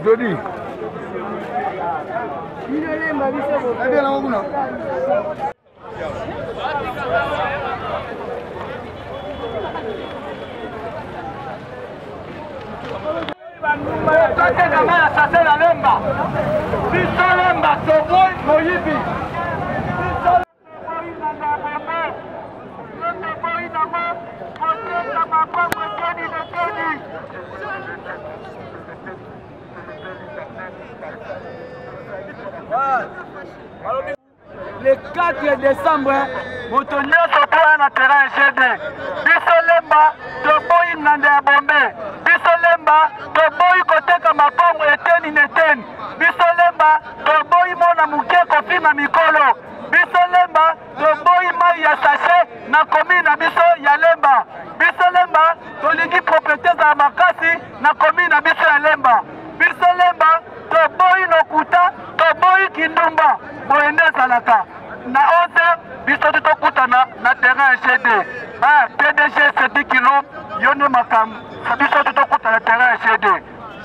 Jody. Le 4 décembre, Moutonio Sopo na terrain GD. Bisolemba, Toboy Nanda Bombe. Bisolemba, Toboy Koteka Makongo Eteni Neten. Bisolemba, Toboy Mona Muke Kofi na Mikolo. Bisolemba, Toboy Maya Sache na commune na Biso Yalemba. Bisolemba, Tolingi propriété za Makasi na commune na Biso Yalemba. Bisolemba, Toboy Nokuta, Toboy Kindumba. Boende Salaka. Na 11 biso tutokutana na terrain GD. PDG Sedi Kilo, Yone Makam, biso tutokutana na terrain GD.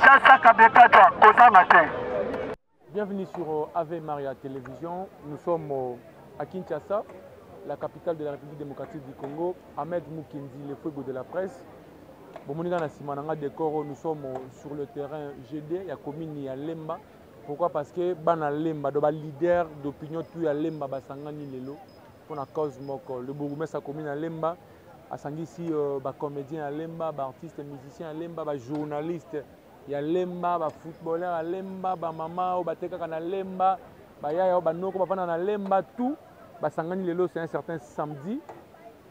Chassa Kabekatwa, Kosa Matin. Bienvenue sur Ave Maria Télévision. Nous sommes à Kinshasa, la capitale de la République démocratique du Congo. Ahmed Moukindi, le fuego de la presse. Nous sommes sur le terrain GD, il y a commune ya Lemba. Pourquoi? Parce que bana Lemba, le leader d'opinion tout ya Lemba basangani lelo pour la cause moko. Le bourgmestre commune à Lemba, a sangisi ba comédien à Lemba, ba artiste musicien à Lemba, ba journaliste ya Lemba, ba footballeur à Lemba, ba mama ba teka kana Lemba, ba yaya ba noko ba fana na Lemba tout. Basangani lelo c'est un certain samedi,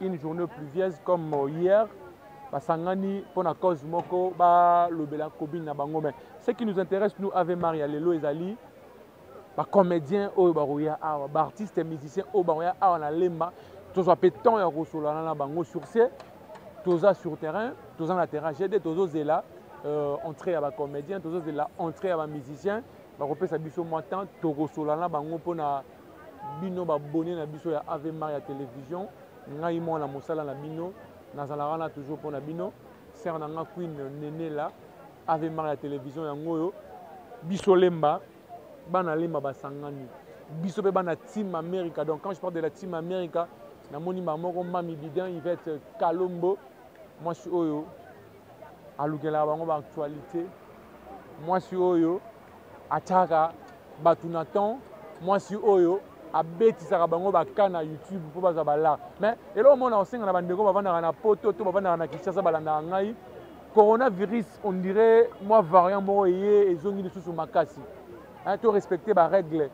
une journée pluvieuse comme hier. Basangani pour la cause moko ba lobela kobina bango. Mais ce qui nous intéresse nous Ave Maria lelo ezali ba comédien o ba roya a ba artiste musicien o ba roya a na Lemba tozo péton ya rosolana na bango sur ce toza sur terrain toza na terrain GD tozo zela entrée à ba comédien tozo zela entrée à ba musicien ba repesa biso motan to rosolana bango pona bino ba bonné na biso ya Ave Maria Télévision ngai mo na mosala na bino nazalaka toujours pour la bino ser na nga queen nene la Ave Maria Télévision yango biso Lemba bana Lemba basangani biso pe bana Team America. Donc quand je parle de la Team America na moni ba moko mami bidan Yvette Kalombo moi je suis oyo alukela bango ba actualité moi je suis oyo ataka batunatan moi je suis oyo abetisaka bango bakana YouTube po baza bala. Mais eloko mona osenga na bandeko bavandaka na poto to bavandaka na Kinshasa balandaka ngai coronavirus on dirait moi variant moko eye ezongi lisusu makasi to respecter ba règle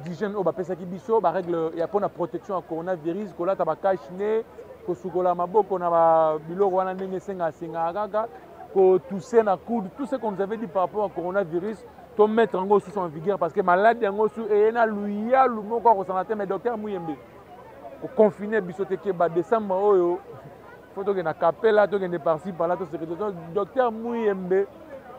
d'hygiène o bapesaki biso ba règle ya pona protection ya coronavirus kolata ba cache nez kosukola maboko na ba biloko wana ndenge senga kaka ko tousser na coude tout ce qu'on nous avait dit par rapport au coronavirus to mettre en sous en vigueur parce que malade en sous et na luya lu moko ko sanate mais docteur Muyembe ko confiner biso te ke ba décembre oyo faut que na capella to que par ci par là to secrétaire docteur Muyembe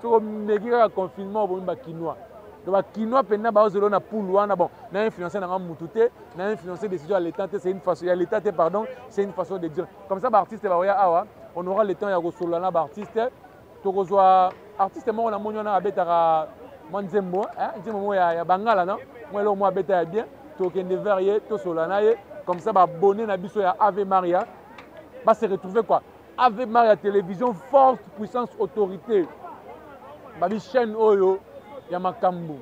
to mekika confinement bo ba quinoa donc ba quinoa pena ba ozelo na poule wana bon na influencer na mutute na influencer décision à l'état c'est une façon à l'état pardon c'est une façon de dire comme ça ba artiste ba oya awa on aura le temps ya ko solana ba artiste to ko zo artiste mo na monyo na abetaka Manzembo, nzembo ya bangala non, moi le moi beta bien, to kende varié, to solana ye, comme ça ba bonné na biso ya Ave Maria, ba se retrouver quoi? Ave Maria Télévision, force, puissance, autorité. Ba bi chaîne oyo ya makambu.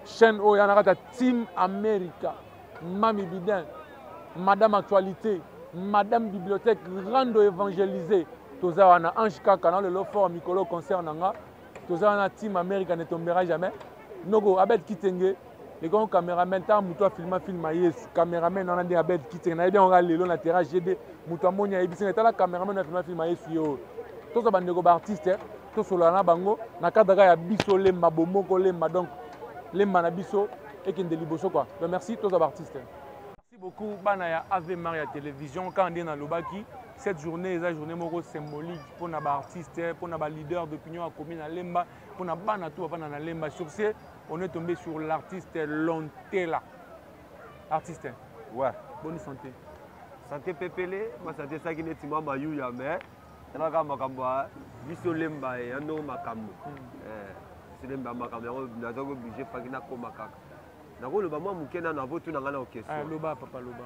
Chaîne oyo ya nakata Team America, Mami Bidin, Madame Actualité, Madame Bibliothèque, rando évangélisée. Toza wana Ange Kaka, dans le fort Mikolo concert nanga. Toza wana Team America ne tombera jamais. Nogo, Abed Kitenge. Les grands caméramans, tant Moutoua film yes, caméraman on a dit Abed Kitenge. Na bien on a le long latéral GD. Moutoua Monia et Bissene, la caméraman on a film yes yo. Toza bandego artiste, to solana bango. Na kadaka ya biso lemba bomoko lemba donc lemba na biso et qui ndeli boso quoi. Donc merci toza artiste. Merci beaucoup bana ya Ave Maria Télévision quand on est dans Lobaki. Cette journée est une journée symbolique pour les artistes, pour les leaders d'opinion à commune à Lemba, pour les bannes tout à Lemba. Sur ce, on est tombé sur l'artiste Lontela. Artiste. Ouais. Bonne santé. Santé pépélé, moi santé ça qui n'est pas maillot ya mais c'est là quand makamba biso Lemba et ando makambo. C'est Lemba makambo na zo obligé pas kina ko makaka. Na ko le ba moi mukena na votu na ngana okesho. Ah loba papa loba.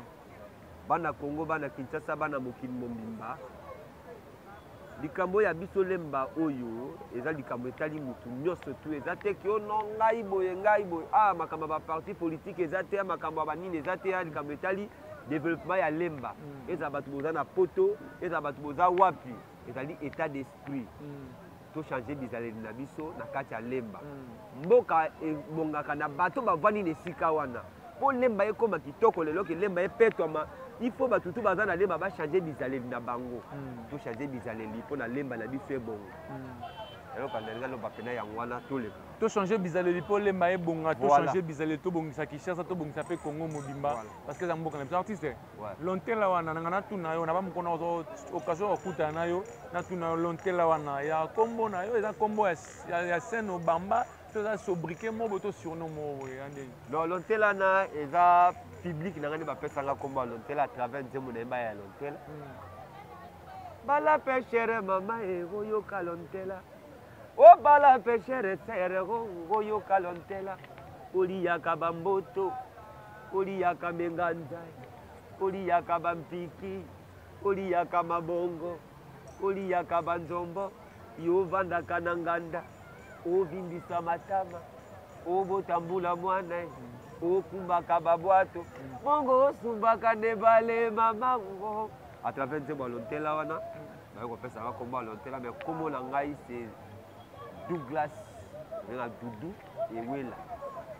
Bana Congo bana Kinshasa bana mokili mombimba likambo ya biso Lemba oyo eza likambo etali mutu nyonso tu eza te ki ono ngai boye ah makambo ba parti politique eza te makambo ba nini eza te likambo etali développement ya Lemba eza batu boza na poto eza batu boza wapi ezali état d'esprit to changer bizaleli na biso na kati ya Lemba mboka ebongaka na bato bavandi na esika wana po Lemba ekoma kitoko lelo ke Lemba epetwama il faut que tout bazana Lemba ba changer bizaleli na bango to changer bizaleli pour na Lemba na biso ebongo alors quand les gens ba pena ya ngwana to le to changer bizaleli pour Lemba ebonga to changer bizaleli to bongisa Kinshasa to bongisa pe Congo mobimba parce que za mboka na artiste Lontela wana ngana tuna yo na ba mukona occasion okuta na yo na tuna Lontela wana ya kombo na yo eza kombo ya scène obamba to za sobriquet mo boto surnom mo ande non Lontela na eza public na ngani ba pesa nga kombo Lontela à travers nzembo na ya Lontela bala pêcheur mama yo ka Lontela o bala pêcheur serre yo ka Lontela oli ya kabamboto oli ya kamenganda oli ya kabampiki oli ya kamabongo oli ya kabanzombo yo vanda kananganda o vindisa matama o botambula mwana okumbaka babwato mongo osumbaka nebale mamango à travers nzembo Lontela wana bayo kopesa nga kombo Lontela mais kombo na ngai c'est Douglas na Dudu Ewela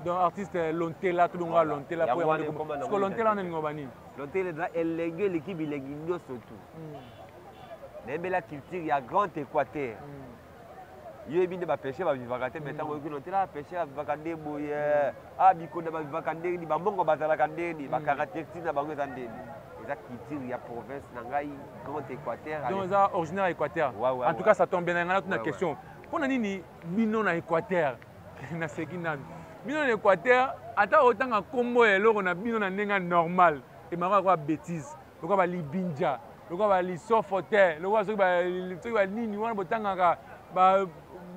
donc artiste Lontela tout le Lontela pour parce que Lontela on ngoba nini Lontela elenge l'équipe ilengi nyoso tout nembela culture ya Grand Équateur yo ebinde ba pêcher ba vivaka te mais tango yo Lontela pêcher ba vivaka nde boye ah bikonda ba vivaka nde ni ba mbongo bazalaka nde ni ba caractéristique na bango ezande eza culture ya province na ngai Grand Équateur donc eza originaire Équateur en tout cas ça tombe bien na question pona nini bino na Équateur na sekina bino na Équateur ata otanga kombo eloko na bino na ndenga normal et mara kwa bêtise lokwa ba libinja lokwa ba lisofote lokwa soki ba nini wana botangaka ba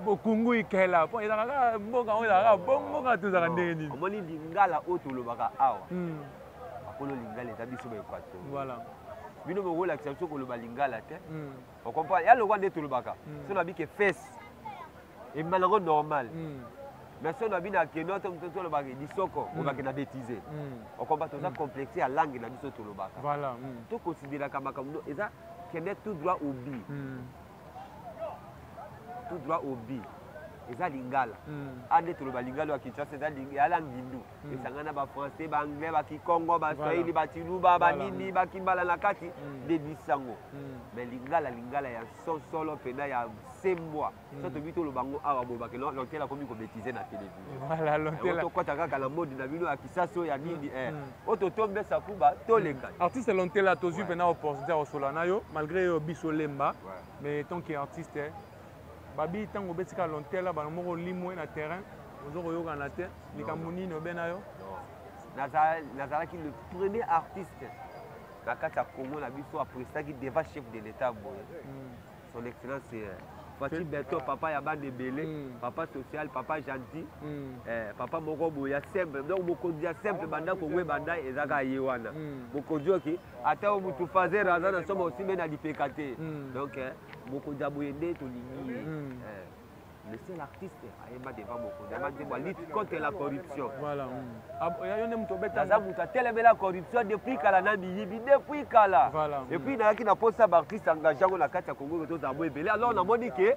bokungu ikela po ezaka mboka oyo ezaka bomboka tozaka ndenge nini omoni lingala oyo tolobaka awa akolo lingala eza biso ba Équateur voilà bino bokolakisa biso koloba lingala te okomprendre ya lokwa nde tolobaka so na bike fese ebima nango normal mais so na bino akeno tolobaka lisoko obaki na bétise okomba toza complexe ya langue na biso tolobaka voilà tokonsideraka makambo eza kende tout droit au but tout droit au but eza lingala ande toloba lingala ya Kinshasa eza ya langue hindu esangana ba français ba anglais ba kikongo ba swahili ba tiluba ba nini ba kimbala na kati de bisango mais lingala ya solo pena ya sembwa so to bito lobango awa bo ba ke Lontela komi ko bêtiser na télévision voilà Lontela to kota kaka la mode na bino ya Kinshasa ya nini oto tombe sakuba to leka artiste Lontela tozu pena opportunité au solana yo malgré biso Lemba mais tant qu'artiste babi tango betika Lontela bana moko limwe na terrain ozoko yoka na te likambo nini obena yo nazalaki le premier artiste na kati ya Congo na biso aprestaki devant chef de l'état boye son excellence Fachi Beto papa ya bande belé papa social papa gentil papa moko boya simple donc mokonzi ya simple banda Congo banda ezaka ye wana mokonzi oki ata mutu fazer azana soma aussi mena lipeka te donc mokonzi aboye nde tolingi le seul artiste ayemba devant mokonzi amandimwa lutte contre la corruption. Voilà. Naza mutu atelemela la corruption depuis kala na miyibi depuis kala. Et puis nayaki na posa baartiste engagé ngo na kati ya Congo tozala bo ebele. Alors namoni ke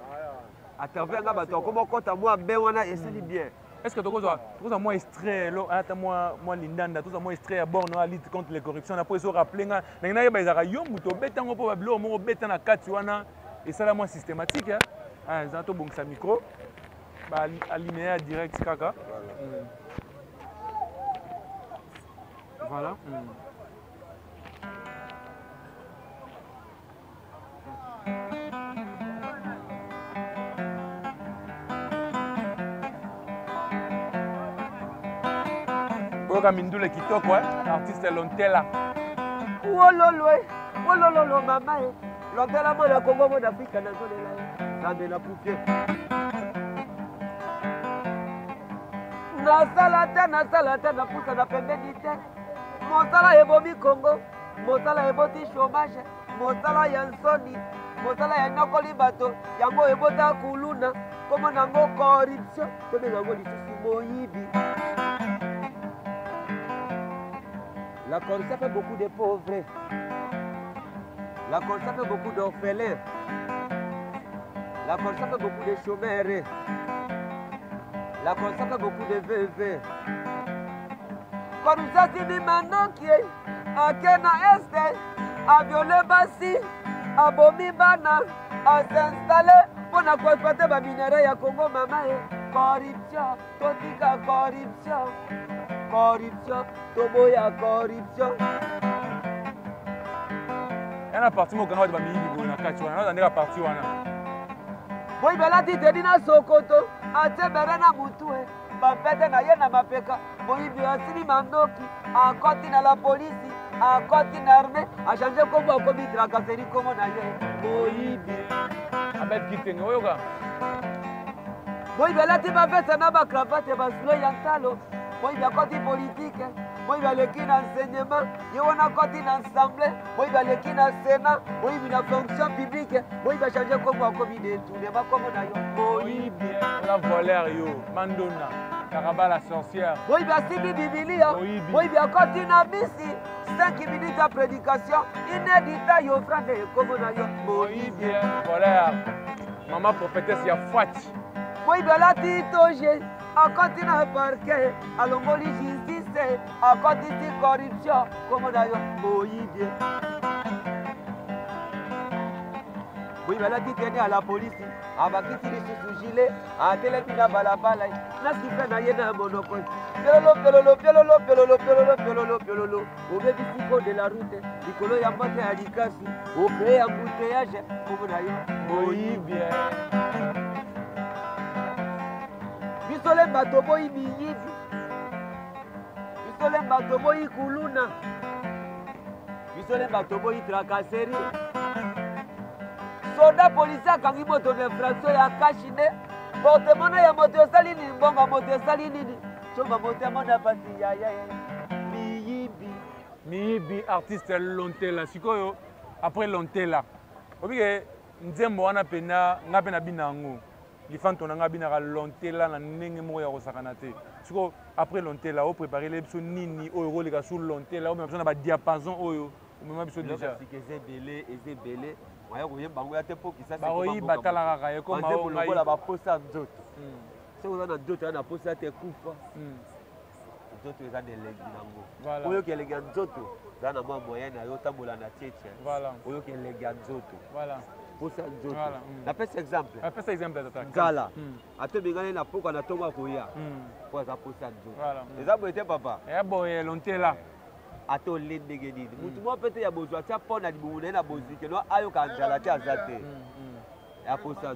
à travers nga bato akoma okota mwa be wana esali bien. Est-ce que tu as moins extrait, moi Lindanda, tu as moins extrait à bord de la lutte contre les corruptions, après se rappeler, il y a des gens qui ont béton pour bablo, béton à 4 et ça là moins systématique hein. Ça to bon ça micro, alinéa direct kaka. Voilà. Mindule kitoko artiste Lontela. Wololo mama Lontela mo na Congo mo d'Afrique na zone là. Ça de la poupier. Na salata na pusa na pembeni te. Mosala ebomi Congo, mosala eboti chômage, mosala ya nsoni, mosala ya nokoli bato, yango ebota kuluna, komo nango corruption, tobe nango lisusu moyibi. La corruption fait beaucoup de pauvres. La corruption fait beaucoup d'orphelins. La corruption fait beaucoup de chômeurs. La corruption fait beaucoup de veuves. Corruption c'est des maintenant qui est à Kena Est, à violer Bassi, à Bomi Bana, à s'installer pour exploiter les minéraux à Congo Mama. Corruption, totika corruption. Corruption, toboya corruption. Il y a un parti qui est en train de faire parti. Oui, mais là, tu te dis na Sokoto, à Tcheberena Moutoué, Bapete na Yena Mapeka, oui, bien sûr, Mandoki, à côté de la police, à côté de l'armée, à changer comme on commet la caférie comme on a eu. Oui, bien. Abed Kiteng, oui, oui, mais là, tu vas faire ça dans ma cravate, parce que là, il y a moi il y a côté politique, moi il y a l'équipe d'enseignement, il y a un côté d'assemblée, moi il y a l'équipe de Sénat, moi il y a une fonction publique, moi il va changer comme un comité, tout n'est pas comme on a eu. Oui, bien. La voleur, Mandona, Caraba la sorcière. Moi il y a Sibi Bibili, moi il y a côté d'Abissi, 5 minutes de prédication, inédita, il y a offrande comme on a eu. Oui, bien. Voleur, maman prophétesse, il y a Fouati. Moi il y a la titoge. À côté de la parquet, à l'hommoli justice, à côté de la corruption, comme d'ailleurs, Moïse. Oui, mais là, tu es à la police, à ma petite sous gilet, à Téléphone Balabala, là, ce qui fait un monopole. Piololo, au bébé de la route, Nicolo Yamate à l'Ikasi, au créé un bouteillage, comme d'ailleurs, Moïse. Bisole batobo imiyibi. Bisole batobo ikuluna. Bisole batobo itrakaseri. Soda polisi akangi moto de infraction ya kashine. Portemona ya moto sali ni mbonga moto sali nini. Chomba moto mona pasi ya. Miyibi artiste Lontela. Sikoyo après Lontela. Obike nzembo wana pena ngapena binango. Lifanto nanga binaka Lontela na ndenge moko ya kosakana te. Siko après Lontela o préparer les biso nini oyo roleka sur Lontela o même besoin na ba diapason oyo o même biso déjà. Ezebele. Waya koye bango ya te po kisa ba oyi batala kaka ye ko mawo ngai la ba posa nzoto. Se oza na nzoto na posa te kufa. Nzoto eza de lengi nango. Oyo ke lengi nzoto za na mwa moyen na yo tambola na tchetche. Voilà. Oyo ke lengi nzoto. Voilà. Pour ça, la peste exemple. La peste exemple d'attaque. Gala. A te bingane na poko na tonga koya. Pour ça pour ça. Voilà. Les abos étaient papa. Et boy Lontela. A to lende gedi. Mutu mo pete ya bozwa tia pona dibuune na bozike no ayo ka njala tia zate. Et pour ça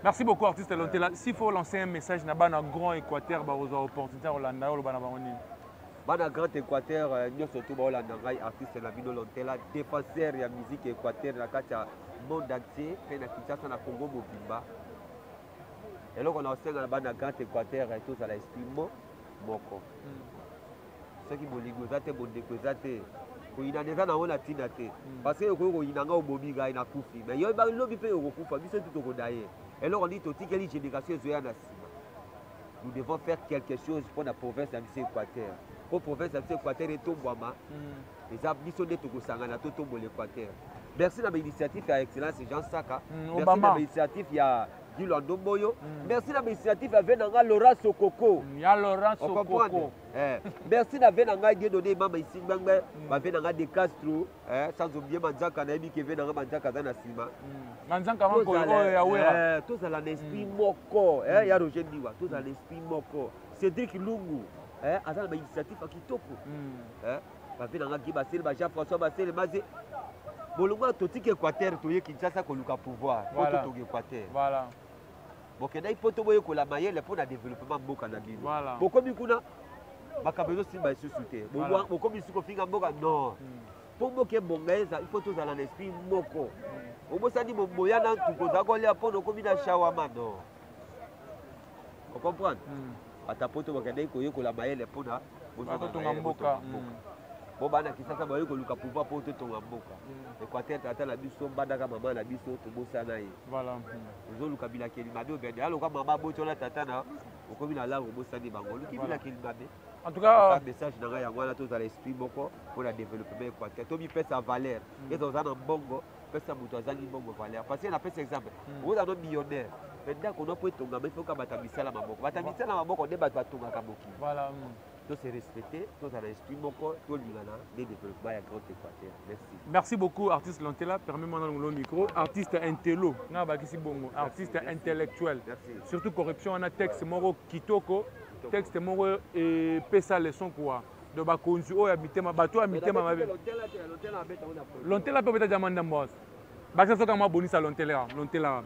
Merci beaucoup artiste Lontela. S'il faut lancer un message na bana grand Équateur ba aux opportunités Rolanda o bana banoni. Bana grand Équateur nyo surtout ba Rolanda ngai artiste la bino Lontela défenseur ya musique Équateur na kati ya monde entier pe na Kinshasa na Congo mobimba. Et là on a aussi na bana grand Équateur et tout ça la esprit moko. soki bolingo eza te bondeko eza te koyina eza nango na ntina te parce que okoki koyinanga obomi ngai nakufi mais yo lobi mpe okokufa biso tu tokoda ye eloko nini totikeli génération ezoya na nsima nous devons faire quelque chose pour la province ya biso équateur po province ya biso équateur etombwama eza biso nde tokosangana to tombola équateur merci na bainitiative ya excellence Jean Saka merci na bainitiative ya Gilando Moyo merci na bainitiative ya venanga Laurent Sokoko ya Laurent Sokoko merci na venanga Dieudonné mama ici ngangbe ba venanga de Castro sans oublier Manzaka na yebi ke venanga Manzaka za na sima Manzaka moko ya wera tozala na esprit moko ya Roger Ndiwa tozala na esprit moko Cédric Lungu aza na bainitiative ya kitoko ba venanga Gibasele ba Jean-François Basele maze bolongo totiki Équateur toye Kinshasa koluka pouvoir po totoka Équateur voilà bokendaki po toboye kola mayele mpo na développement mboka na bino voilà bokomi kuna makambo ezosimba lisusu te bokomi lisusu kofinga mboka non mpo mboka ebonga eza ifo tozala na esprit moko obosani moya na tukozala kolia mpo nokomi na shawama non ocomprendre ata po to bokendaki koyekola mayele mpo na botonga mboka po bana Kinshasa baye koluka pouvoir mpo totonga mboka Équateur tata na biso mbandaka mama na biso tobosana ye ozoluka bilakeli mabe obende aloka mama botola tata na okomi na langue obosani bango oluki bilakeli mabe en tout cas message na ngai yango wana tozala esprit moko mpo na développement Équateur tomipesa valeur eza oza na mbongo pesa moto azangi mbongo valeur parce que napesa exemple oza no millionnaire mais ndako no mpo etongama ifoka bato ya misala maboko bato ya misala maboko nde bato batongaka mokili to se respecter, to dans l'esprit moko, to lingana des développements à Grand Équateur. Merci. Merci beaucoup artiste Lontela, permets-moi dans le micro, artiste intello, na bakisi bongo, artiste intellectuel. Merci. Surtout corruption on a texte moko kitoko, texte moko et pesa leçon quoi. De bakonzu o ya mitema bato ya mitema mabe. Lontela peut être jamanda mbos. Bakisa soka ma bonisa Lontela, Lontela.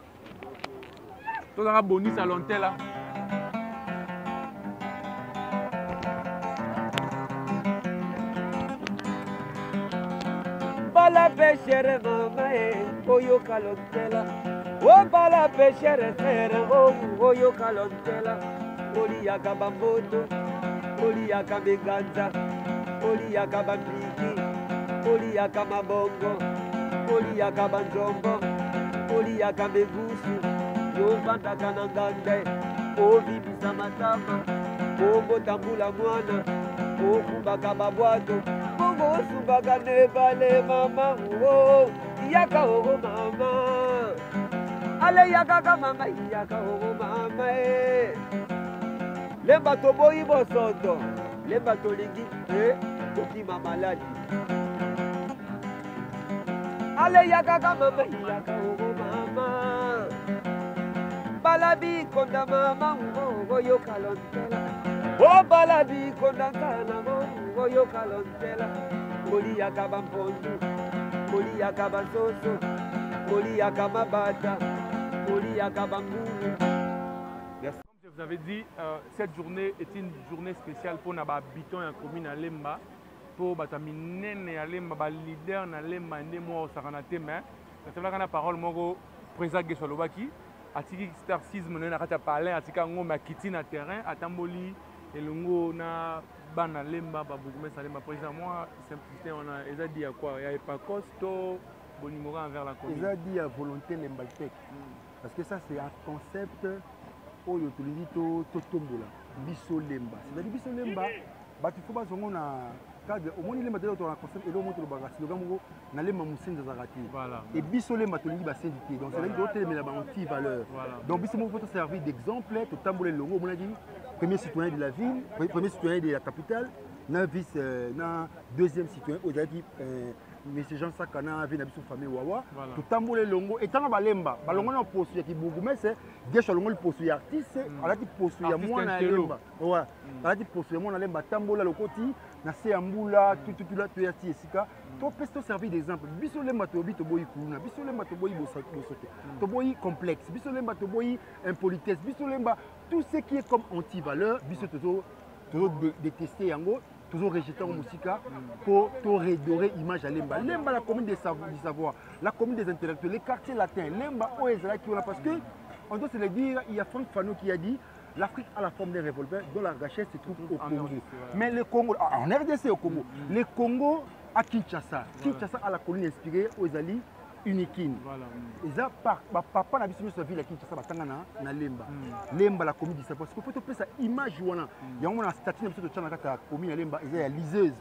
To za bonisa Lontela. Bala pêchere mama oyo Lontela o bala pêchere frère oyo Lontela oliyaka bamboto oliyaka beganza oliyaka bambiki oliyaka mabongo oliyaka banzombo oliyaka begusu yovandaka na ngande ovibisa matama obotambula mwana okumbaka babwato osumbaka nebale mama yaka ogo mama ale yakaka mama yaka ogo mama lemba toboyi bosoto lemba tolingi kokima maladi ale yakaka mama yaka ogo mama balabi konda mama oyoka Lontela o balabi konda kana oyoka Lontela oliyaka bampondu oliyaka basoso oliyaka mabata oliyaka bangulu. Comme je vous avais dit, cette journée est une journée spéciale pour Naba Biton et la commune à Lemba, pour Bataminene à Lemba, ba leader na Lemba ne mo sakanate mais c'est là qu'on a parole mogo président Gesolobaki atiki starsisme na kata parler atika ngoma kiti na terrain atamboli elongo na bana Lemba ba bourgmestre Lemba président moi simplicité on a eza dit à quoi il y a pas costo bonimora envers la commune eza dit à volonté lembaltec parce que ça c'est un concept oyo tolingi totombola biso Lemba c'est-à-dire biso Lemba bato fo bazongo na cadre omoni Lemba te to na concept elo moto lobaka slogan moko na Lemba musinza zakati et biso Lemba tolingi ba syndiqué donc c'est-à-dire que totelemela ba anti valeur donc biso moko faut servir d'exemple to tambola longo mona dit premier citoyen de la ville premier citoyen de la capitale na vice na deuxième citoyen aujourd'hui monsieur Jean Saka na vie na biso famille wawa to tambola longo et tanga balemba balongo na postu ya kibugumeuse gesho longo postu ya artiste alati postu ya mwana Lemba ouais alati postu ya mwana Lemba tambola lokoti na se ya mbula tout là to yati esika to pesto servir d'exemple biso Lemba to bito boyi kuluna biso Lemba to boyi bosote to boyi complexe biso Lemba to boyi impolitesse biso Lemba tout ce qui est comme anti-valeur biso toujours détester yango toujours rejeté en musique pour redorer l'image à Lemba. Lemba, la commune du savoir, la commune des intellectuels, les quartiers latins, Lemba, Oezala qui on a parce que, on doit se le dire, il y a Franck Fano qui a dit l'Afrique a la forme d'un revolver dont la gâchette se trouve au Congo. Mais le Congo, en RDC au Congo, le Congo à Kinshasa. Kinshasa a la colonie inspirée aux alliés Unikin. Et ça, papa n'a pas vu sa ville à Kinshasa, na Lemba. Lemba la commune d'Issa. Parce qu'il faut te ça image. Il y a une statue de la commune à Lemba, il y a liseuse.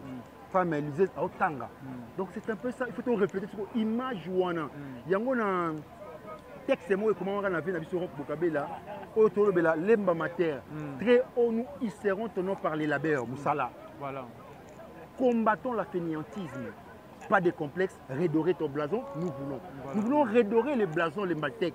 Femme liseuse à Otanga. Donc c'est un peu ça, il faut te refléter sur l'image. Il y a un texte, moi, comment on a vu la vision Bokabela, Otolobela, Lemba Mater. Très haut, nous y serons tenus par les labeurs, Moussala. Voilà. Combattons la fainéantisme. Pas de complexe, redorer ton blason, nous voulons. Voilà. Nous voulons redorer les blasons, les maltèques.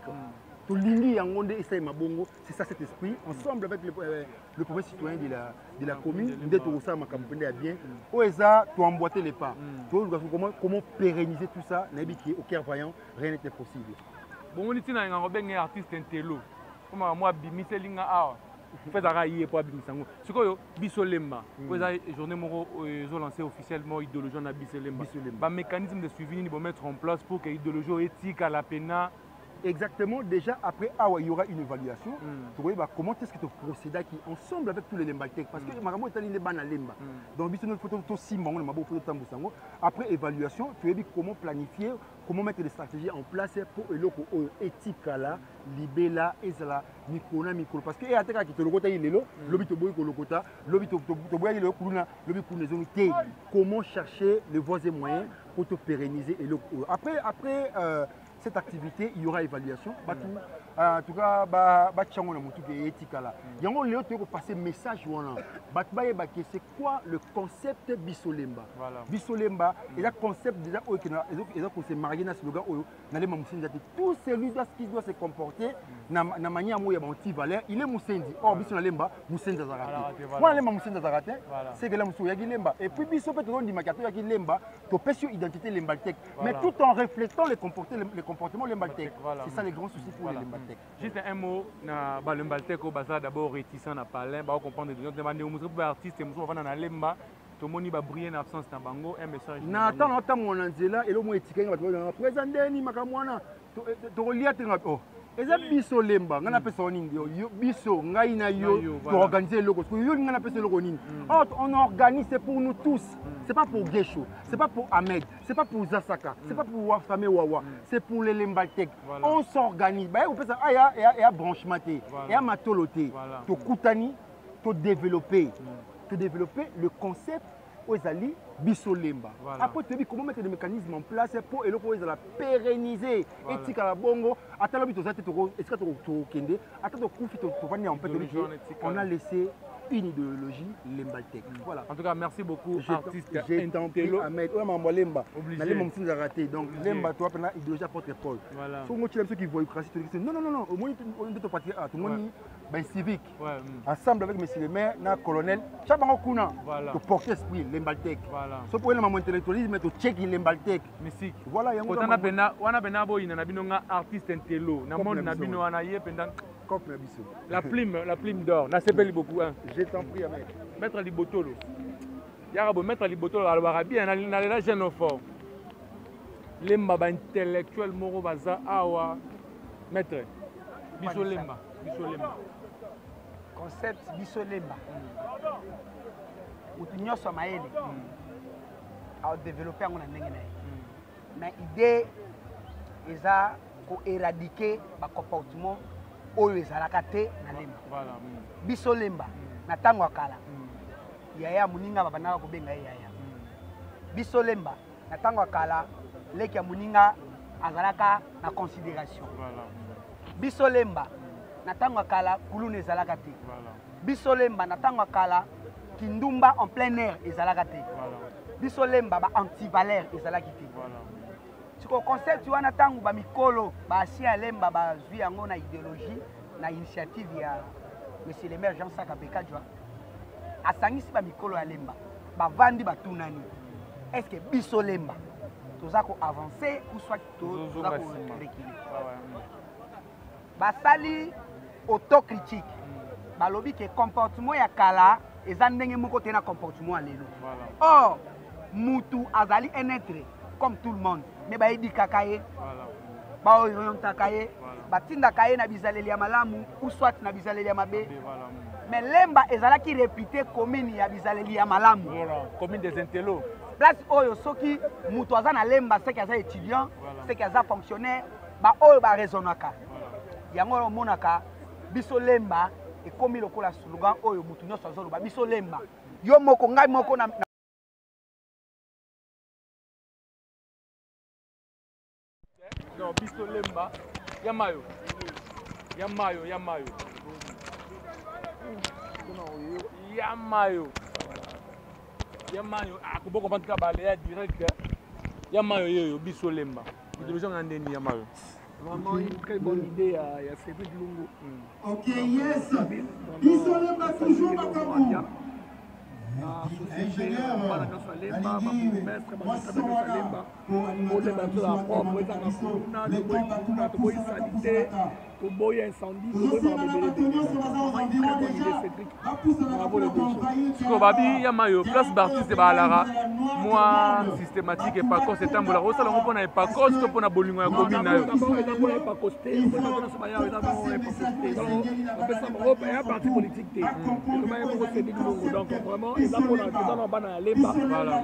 Tout l'indi Yangonde et Saïmabongo, c'est ça cet esprit. Ensemble avec le premier citoyen de la commune, nous devons ça ma campagne à bien. Oesa, tu emboîter les pas. Comment pérenniser tout ça, Nabi au cœur voyant, rien n'était possible. Bon, on est un artiste intello. Comme moi, Bimiselinga Awa. Fait d'arrailler pour Abimisango. Ce que Bisolemba, vous avez journée ils ont lancé officiellement l'idéologie de Bisolemba. Le mécanisme de suivi, ils vont mettre en place pour que l'idéologie éthique à la pena. Exactement, déjà après, il y aura une évaluation. Comment est-ce que tu procèdes ensemble avec tous les Lembaltèques? Parce que Maramo est allé à Lemba. Donc, après évaluation, tu vas comment planifier, comment mettre des stratégies en place pour l'éthique, libéla, ezala, mikona, mikolo. Parce que y a des gens qui te le lelo, l'obi to boy ko lokota, l'obi to boy le kuluna, l'obi kuluna zonité. Comment chercher les voies et moyens pour te pérenniser et après cette activité, il y aura évaluation. En tout cas, il y a un passer message. C'est quoi le concept Bisolemba? Bisolemba, et le concept déjà, il s'est marié dans ce slogan, tout celui qui doit se comporter de la manière dont il y a un petit valeur, il est Moussendi. Or, Bisolemba, Moussendi Zarate. Moi, je suis Moussendi Zarate, c'est que là, Moussendi Lemba. Et puis, Bisolemba, tu as Lemba, tu as sur l'identité Lembaltèque, mais tout en reflétant les comportements Lembaltèque. C'est ça les grands soucis pour les Lembaltèques. Juste un mot, le Lembaltèque au bazar d'abord réticent à parler, on comprend des gens qui artistes et nous na Lemba, tout le monde va briller en absence de bango, un message. N'attends mon anzela et le mot étiquette va te présenter ni makamwana, tu relier oh. Et ça biso lemba, on appelle ça biso, ngaina yo, pour organiser le parce que yo on appelle ça le on organise c'est pour nous tous. C'est pas pour Gesho, c'est pas pour Ahmed, c'est pas pour Zasaka, c'est pas pour Wafame Wawa, c'est pour les Lembaltèques. On s'organise. Bah vous faites ça, il y a branchement, il y a matoloté, to kutani, to développer le concept aux alliés Bisolemba. Après tu dis comment mettre des mécanismes en place pour la pérenniser. Et si la bongo, attends le est-ce que tu kende, attends on a laissé une idéologie Lembaltèque. Voilà. En tout cas, merci beaucoup, artiste. J'ai tenté Ahmed. Lemba. Obligé. Raté. Donc, Lemba, toi, pendant idéologie à porte-épaule. Voilà. Faut que ceux qui voient non, au moins, on doit partir à tout le monde, civique. Ensemble avec M. le maire, le colonel, Chabango Kuna, pour porter esprit Lembaltèque. Voilà. Ce pour le intellectualisme, tu check Lembaltèque. Mystique. Voilà, il y a un artiste intello. La plume d'or. N'a beaucoup. Je t'en prie, Ahmed. Maître Libotolo. Yarabo, Maître Libotolo, Al-Warabi, on a la jeune fort. Les mbaba intellectuels, Moro Baza, Awa. Maître. Bisolemba. Concept Bisolemba. Où tu n'as pas maïli. À développer un ndenge. Mais l'idée est pour éradiquer le comportement. Oyo ezalaka te na lemba. Voilà. Biso lemba na tango akala. Yaya muninga babanaka kobenga yaya. Biso lemba na tango akala leki ya muninga azalaka na considération. Voilà. Biso lemba na tango akala kuluna ezalaka te. Voilà. Biso lemba na tango akala kindumba en plein air ezalaka te. Voilà. Biso lemba ba antivaleur ezalaki te. Voilà. Le concept tu as tango ba mikolo ba si alemba ba zui yango na idéologie na initiative ya monsieur le maire Jean Saka Bekadjoa asangisi ba mikolo ya lemba ba vandi ba tunani est-ce que biso lemba toza ko avancer ou soit toza ko reculer ba sali autocritique ba lobi que comportement ya kala eza ndenge moko te na comportement ya lelo or mutu azali un être comme tout le monde mais ba edi kakaye baoyontaka ye batindaka ye na bizaleli ya malamu ou soit na bizaleli ya mabe. Mais Lemba ezalaki réputé commune ya bizaleli ya malamu. Commune des intellos. Place oyo soki mutu aza na Lemba c'est qu'il est étudiant, c'est qu'il est fonctionnaire, ba oyo ba raisonnaka. Yango omonaka biso Lemba ekomi lokola slogan oyo mutu nyonso azoloba biso Lemba. Yo moko ngai moko na non biso Lemba Yamayo. Yamayo. Akuboko bantuka balea direct. Yamayo yoyo biso Lemba. Idéologie ngandeni Yamayo. Vraiment une très bonne idée à Cédric Lungu. Ok, yes. Biso Lemba toujours Makamou. Ingénieur, Babi Yamayo, place Bartis et Balara, moi systématique et pas c'est un boulot. Ça l'on connaît pas cost pour la bolingo commune. Parti politique. Donc vraiment, ils ont dans Lemba. Voilà.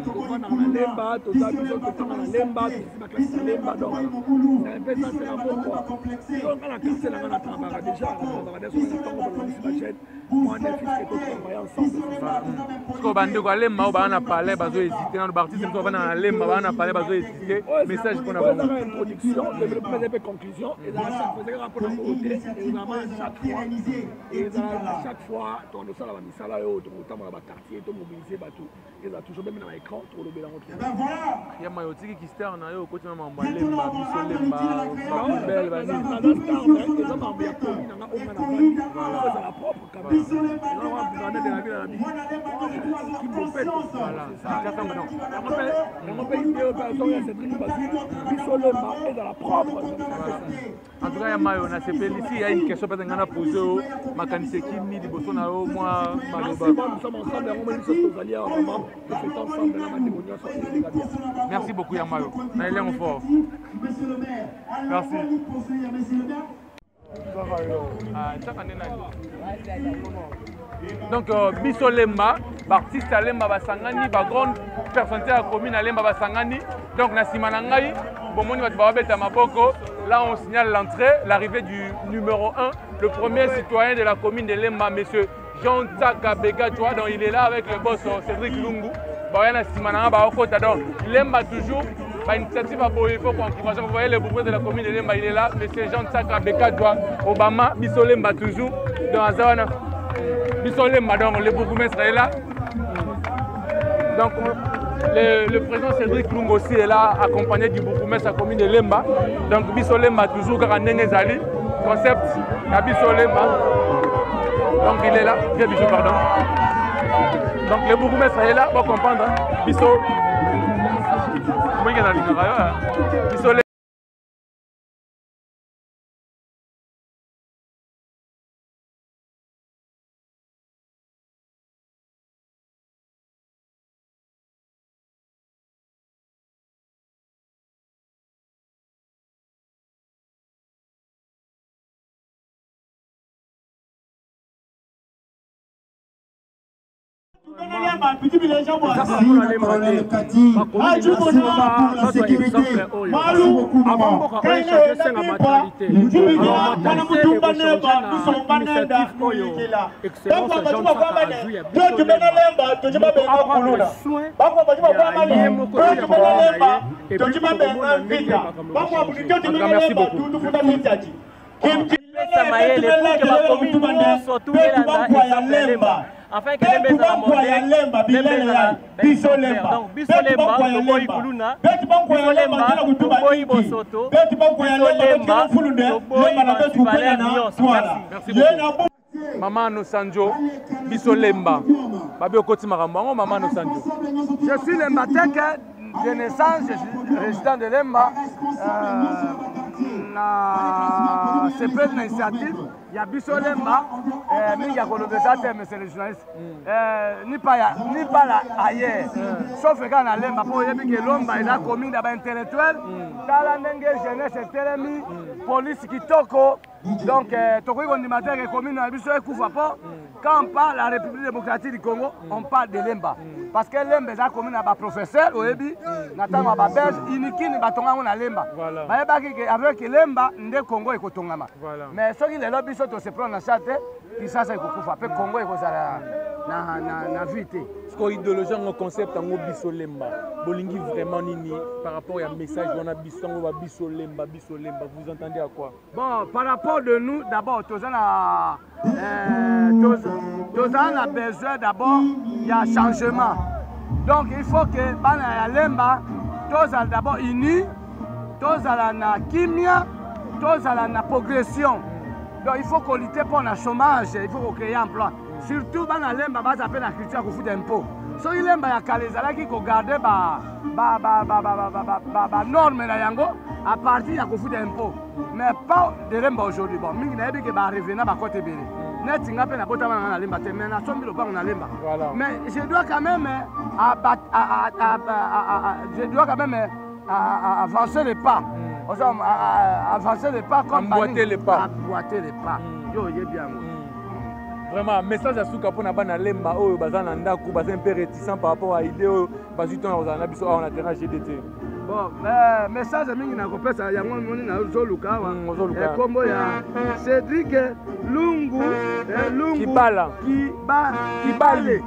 Lemba, tout ça, Lemba, Lemba. Donc c'est un peu ça, c'est l'amour. Donc à la carte, c'est la travail déjà. Moi, on est fils qui travaillent ensemble. Parce qu'on va dire Lemba, on va parler, on va hésiter dans le parti, on va Lemba, on va parler, on va hésiter. Message pour la introduction, le conclusion, et là, chaque fois, on rapport à côté, et vraiment chaque fois, et à chaque fois, on a ça là, ça là, autant dans le quartier, tout mobilisé, tout, et là toujours même dans l'écran, tout le bélan. Il y a Mayoti qui se termine, au côté de Lemba, Biso Lemba, belle vanille. Dans le temps, les hommes ont bien connu, on a la propre caméra. On a de la vie à la vie. Qui me fait tout ça. Voilà, c'est ça. On appelle une opération, c'est très facile. Biso Lemba est dans la propre. En tout cas, il y a Mayo, on a ici, il y a une question peut-être qu'on a posée au Makanise Kimi, du Bosso Nao, moi, Maloba. Nous sommes ensemble, on est tous alliés en maman, nous faisons ensemble la matrimoniation. Merci beaucoup, Yamayo. On est là fort. Merci. Donc, Biso Lemba, artiste à Lemba Basangani, grande personnalité à la commune à Lemba Basangani. Donc, Nasimanangai, Bomoni Batbabeta Mapoko. Là, on signale l'entrée, l'arrivée du numéro 1, le premier citoyen de la commune de Lemba, monsieur Jean-Taka Begatwa. Donc, il est là avec le boss Cédric Lungu. Donc, Lemba toujours. Initiative à Boye, il faut qu'on encourage. Vous voyez le bourgeois de la commune de Lemba, il est là. Monsieur Jean-Taka Begatwa, Obama, Biso Lemba toujours. Dans Azana, Biso Lemba, donc le bourgmestre est là. Donc, le président Cédric Lungu aussi est là, accompagné du bourgmestre de la commune de Lemba. Donc, Biso Lemba toujours, Garanene Zali, concept, Biso Lemba. Donc, il est là, bien Biso, pardon. Donc, le bourgmestre est là, pour comprendre. Biso. Biso Lemba. Merci beaucoup. Afin que les gens Biso Lemba, donc Biso Lemba, Toboy Kuluna, Biso Lemba, Toboy Bosoto, Biso Lemba, Toboy Valère Nyos. Merci beaucoup. Maman Nosanjo, Biso Lemba. Babi Okoti Marambo, Maman Nosanjo. Je suis Lembatek de naissance, je suis résident de Lemba. na CPS na initiative ya biso lemba mingi akolobesa te monsieur le journaliste ni pas là ailleurs sauf que na lemba po yebi ke lomba eza commune ya ba intellectuel tala ndenge jeunesse etelemi police kitoko donc tokoki kondima te ke commune na biso ekufa po quand on parle la République démocratique du Congo on parle de lemba parce que lemba eza commune ya ba professeur oyebi na tango ba belge inikini batonga na lemba bayebaki ke avec lemba nde Congo ekotongama mais soki lelo biso to se prendre na chate kisasa ekokufa pe Congo ekozala na vie te ko idéologie en concept en biso lemba bolingi vraiment nini par rapport à message on a biso lemba vous entendez à quoi? Bon, par rapport de nous d'abord tous on a besoin d'abord il y a changement donc il faut que bana ya lemba tous d'abord unis tous na kimia tous na progression donc il faut qu'on lutte pour le chômage il faut qu'on crée un emploi surtout bana lemba bas appelle la culture ko futa impôt so lemba ya kalezala ki ko garder ba norme na yango à partir ya ko futa impôt mais pas de lemba aujourd'hui bon mingi na yebi ke ba revenir ba côté belé net nga pe na bota na lemba te mais na sombi lo ba na lemba mais je dois quand même avancer les pas avancer les pas comme emboîter les pas yo yebi yango. Vraiment, message à Souka pour na lemba oyo bazana ndako baza un peu réticent par rapport à idée oyo baziton na biso on a terrain GDT. Bon, message mingi na kopesa yango moni na zoluka wa. Kombo ya Cédric Lungu Kibala. Kibali.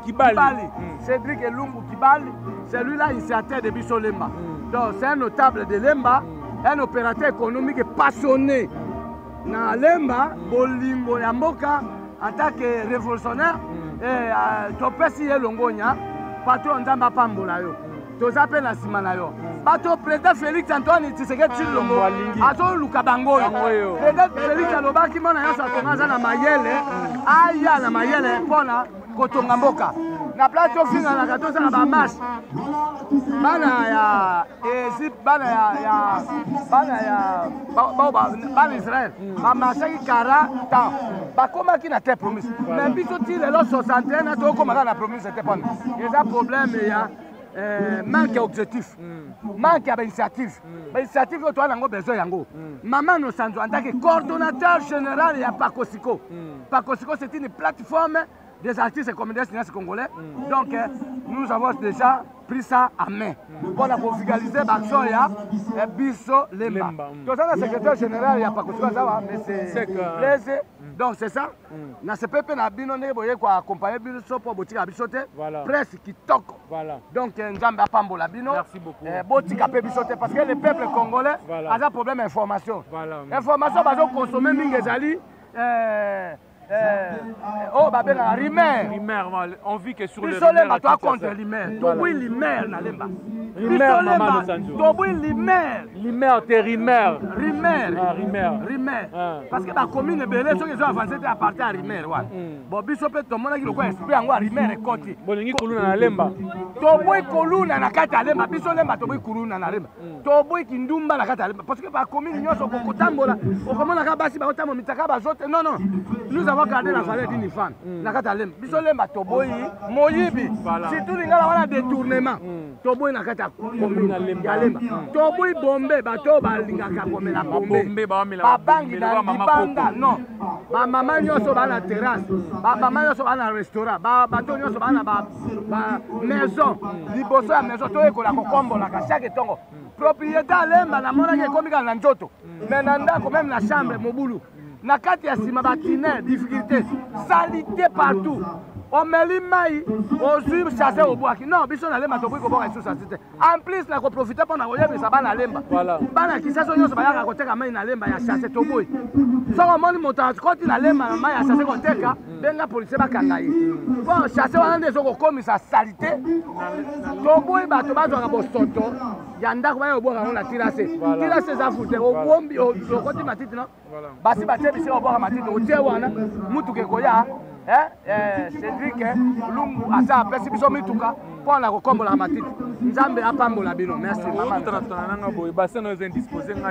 Cédric Lungu Kibali, c'est lui là initiateur de biso lemba. Donc c'est un notable de lemba, un opérateur économique passionné. Na lemba bolingo ya mboka en tant que révolutionnaire topesi ye longonya patron nzamba pambola yo toza pe na nsima na yo bato président Félix Antoine Tshisekedi Tshilombo azoluka bango oyo président Félix alobaki mona nyonso atonga aza na mayele aya na mayele mpona kotonga mboka na place tofinganaka tozala bamarshe bana ya Egypte bana Israël bamarsaki 40 ans bakomaki na te promise mais biso ti lelo 61 na tokomaka na promise te mpona eza problème ya manque ya objectif manque ya bainitiative bainitiative oyo toa nango besoin yango Maman Nosanzo en tant que coordonnateur général ya Pakosiko c'est une plateforme des artistes et comédiens cinéastes congolais. Donc, nous avons déjà pris ça à main. Pour la configaliser, l'action, il y a Bisso Lemba. Donc, ça, le secrétaire général, il n'y a pas que ça, mais c'est plaisir. Donc, c'est ça. Dans ce peuple, nous avons accompagné Bisso pour Botika Bissote. Presse qui toque. Donc, nous avons Pambola Bino. Merci beaucoup. Botika Bissote. Parce que le peuple congolais a un problème d'information. L'information, ils ont consommé Mingezali. Oh, bah, la Rimer. On vit que sur le Rimer. Toi contre Rimer. Toi, oui, Rimer, na lemba. Rimer, Maman Nosanzo. Toi, oui, Rimer. Rimer, t'es Rimer. Rimer. Parce que la commune est belle, ceux qui ont avancé à partir à Rimer. Bon, Bissopé, tout le monde qui le connaît, esprit en Rimer et Côté. Bolingi Kuluna na lemba. Toboy Kuluna na kata lemba. Bisso lemba, Toboy Kuluna na lemba. Toboy Kindumba na kata lemba. Parce que la commune, nous sommes au Kotambola. Au comment la Kabasi, Baotamo, Mitaka, Bazote. Non, non. Nous avons gardé la valeur d'une femme. Nakata lemba. Biso lemba Toboy Moyibi. Si tout le monde a un détournement. Toboy Nakata commune ya lemba. Toboy Bombe bato balingaka komela Bombe. Babangi na libanda non. Ba mama nyoso ba na terrasse. Ba mama nyoso ba na restaurant. Ba bato nyoso ba na ba maison. Liboso ya maison to ekola kokombola ka chaque tongo. Propriété lemba na mona ke komika na nzoto. Mais na ndako même la chambre mobulu. Na kati ya sima batine difficulté, salité partout. On met l'imai, on suit chasser au bois. Non, biso na lemba toboy ko boka sous salité. En plus na ko profiter pour na koyeba ça ba na lemba. Bana kisaso nyoso ba yaka koteka mai na lemba ya chasser toboy. So on moni montant koti na lemba na mai ya chasser koteka, benga police ba kanga yi. Bon, chasser wana ndezo ko komisa salité. Toboy ba to ba zo ka bosoto. Yanda ko ba yo boka na tirase. Tirase za fute o bombi o koti matiti no. Basi ba tebi se o boka matiti o tie wana mutu ke koya. Cédric Lungu asa apesi biso mituka mpona kokombola matiti nzambe apambola bino merci mama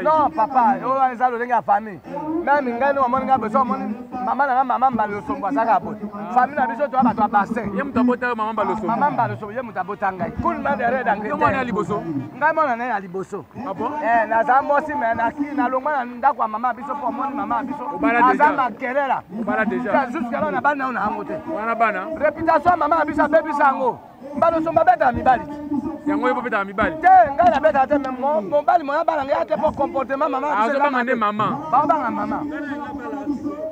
non papa oyo eza lolenge ya famille meme ngai ni omoni ngai beso omoni mama nanga mama mbalosombo azaka boye famille na biso toya bato ya bassin mama mbalosombo ye moto abota ngai kulma dere d'Angleterre ngai mona naye na liboso naza mosi me nalongwa na ndako ya mama biso mpo omoni mama biso aza makelela jusqu'alors na bana nao na yango te réputation ya mama na biso abebisa yango mbalosombo abetaka mibali yango yo bobeta mibali te ngai nabetaka te me mobali moya bana ngai ate mpo comportement mama azobanga nde mama baobanga mama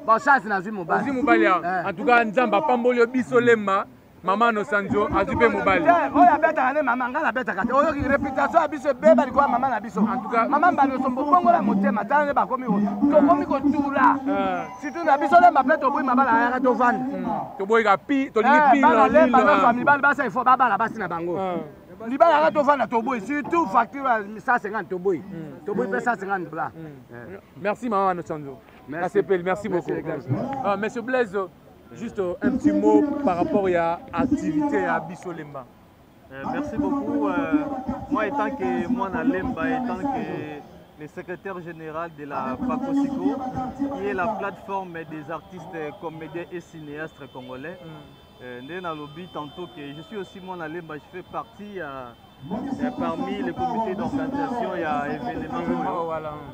bon chance nazwi mobali ozwi mobali en tout cas nzambe apamboli yo biso lemba mama nosanzo azwi mpe mobali oyo abetaka nde mama ngai nabetaka te oyo réputation ya biso ebeba likolo mama na biso mama mbalosombo bongola motema tala nde bakomi tokomi kotula surtout na biso lemba mpe toboyi mabala ayaka tovanda toboyika pi tolingi pi bana lemba nyonso ya mibali basa ifo babala basi na bango libala yaka tovanda toboyi surtout facture ya 150 toboyi mpe 150 bla merci mama nosanzo merci beaucoup monsieur Blaise. Juste un petit mot par rapport à l'activité à Bisso Lemba. Merci beaucoup. Moi, étant que moi, Lemba, étant que le secrétaire général de la PACOSICO, qui est la plateforme des artistes, comédiens et cinéastes congolais, tantôt que je suis aussi moi, Lemba, je fais partie parmi les comités d'organisation, il y a événements.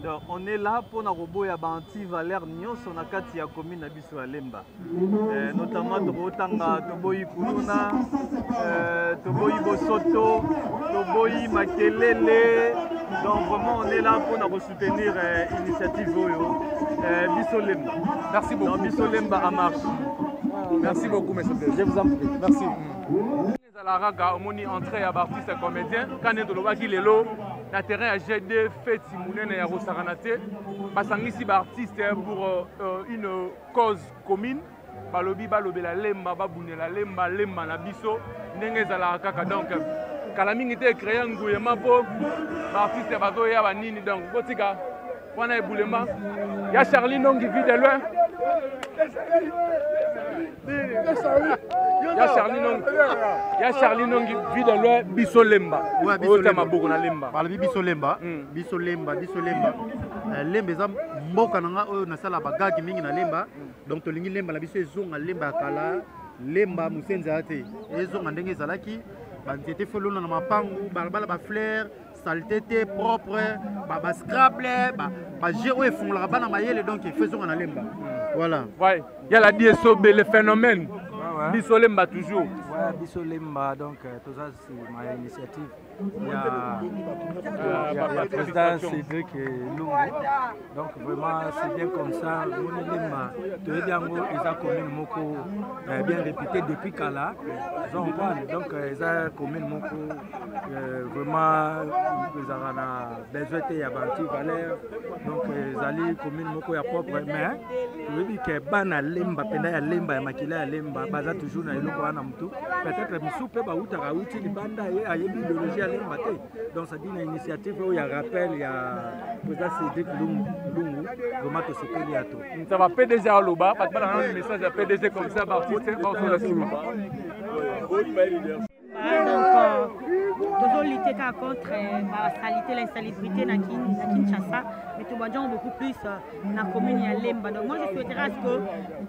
Donc, on est là pour nous anti valeur nyos on a quatre ya commune Bisso Lemba. Notamment Tobotanga, Toboyi Kuluna, Toboyi Bosoto, Toboyi Makelele. Donc vraiment on est là pour nous soutenir l'initiative Bisso Lemba. Merci beaucoup. Bisso Lemba à marche. Merci beaucoup, monsieur Blaise. Je vous en prie. Merci. La raga, on est entré à artiste comédien. Quand on est dans le terrain à GD, fait Simounen et Rosaranate, Basangisi artiste pour une cause commune. Balobi balobi la lemba, baboune la lemba, lemba na biso, n'engez à la kaka donc. Kalaming était créé un gouvernement pour artiste bazo ya banini donc. Botika, on a éboulement. Il y a Charlie Nong qui vit de loin. Il y a Charlie Nong qui vit de loin. Bisso Lemba. Ouais, Bisso Lemba. Bisso Lemba. Bisso Lemba. Bisso Lemba. Lemba eza mboka nanga oyo nasala bagaki mingi na lemba. Donc tolingi lemba na biso ezonga lemba kala. Lemba musenza ate. Ezonga ndenge ezalaki. Banzete folona na mapangu, balabala ba fleur, saleté propre, ba scrable, ba géo efungla bana mayele donc faisons na lemba. Voilà. Ouais, il y a la DSOB le phénomène. Bisso Lemba toujours. Ouais, Bisso Lemba donc tout ça c'est ma initiative. Il y a le président Cédric Lungu. Donc vraiment c'est bien comme ça. Lemba, tout est ils ont commune moko bien répété depuis Kala. Donc ils ont commune moko vraiment ils ont besoin de avanti valeur. Donc ils allaient commune moko ya propre mais tu dis que bana Lemba penda ya Lemba ya makila ya Lemba baza toujours na eloko wana mtu peut-être misupe ba utaka uti libanda ye ayebi biologie ya Lemba te. Donc ça dit une initiative où il y a rappel, il y a président Cédric Lungu, vraiment tout ce qu'il y a tout. Ça va PDG à l'Oba, pas de un message à PDG comme ça, artiste, dans son assumé. Donc, lutter contre la saleté, l'insalubrité dans Kinshasa, mais tout le monde beaucoup plus dans la commune de Lemba. Donc moi je souhaiterais que